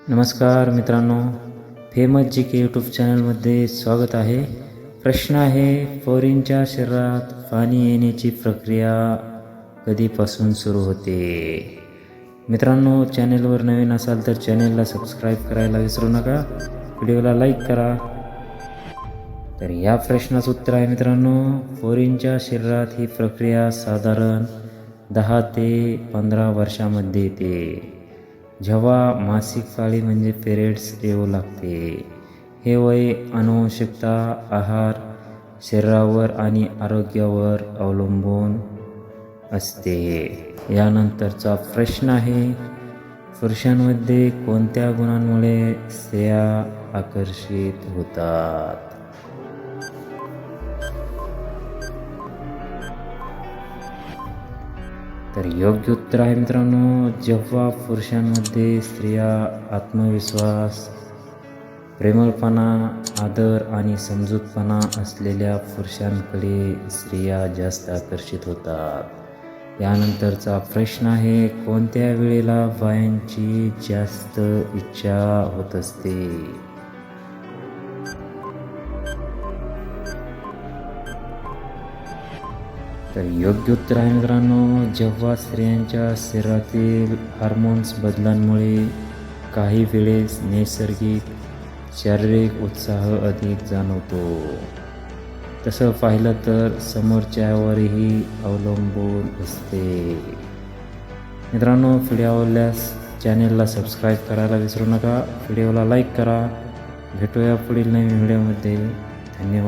नमस्कार मित्रांनो, फेमस जी के यूट्यूब चॅनलमध्ये स्वागत आहे. प्रश्न आहे, पोरींच्या शरीरात पाणी येण्याची प्रक्रिया कधीपासून सुरू होते? मित्रांनो, चॅनलवर नवीन असाल तर चॅनलला सबस्क्राईब करायला विसरू नका. व्हिडिओला लाईक करा. तर या प्रश्नाचं उत्तर आहे मित्रांनो, पोरींच्या शरीरात ही प्रक्रिया साधारण 10 ते 15 वर्षामध्ये येते, जेव्हा मासिक पाळी म्हणजे पिरियड्स येऊ लागते. हे वय अनुवंशिकता, आहार, शरीरावर आणि आरोग्यावर अवलंबून असते. यानंतरचा प्रश्न आहे, पुरुषांमध्ये कोणत्या गुणांमुळे स्त्रिया आकर्षित होतात? तर योग्य उत्तर आहे मित्रांनो, जेव्हा पुरुषांमध्ये स्त्रिया आत्मविश्वास, प्रेमळपणा, आदर आणि समजूतपणा असलेल्या पुरुषांकडे स्त्रिया जास्त आकर्षित होतात. यानंतरचा प्रश्न आहे, कोणत्या वेळेला बायांची जास्त इच्छा होत असते? तर योग्य उत्तर आहे मित्रांनो, जेव्हा स्त्रियांच्या शरीरातील हार्मोन्स बदलांमुळे काही वेळेस नैसर्गिक शारीरिक उत्साह अधिक जाणवतो. तसं पाहिलं तर समोरच्यावरही अवलंबून असते. मित्रांनो, व्हिडिओ आवडल्यास चॅनेलला सबस्क्राईब करायला विसरू नका. व्हिडिओला लाईक करा. भेटूया पुढील नवीन व्हिडिओमध्ये. धन्यवाद.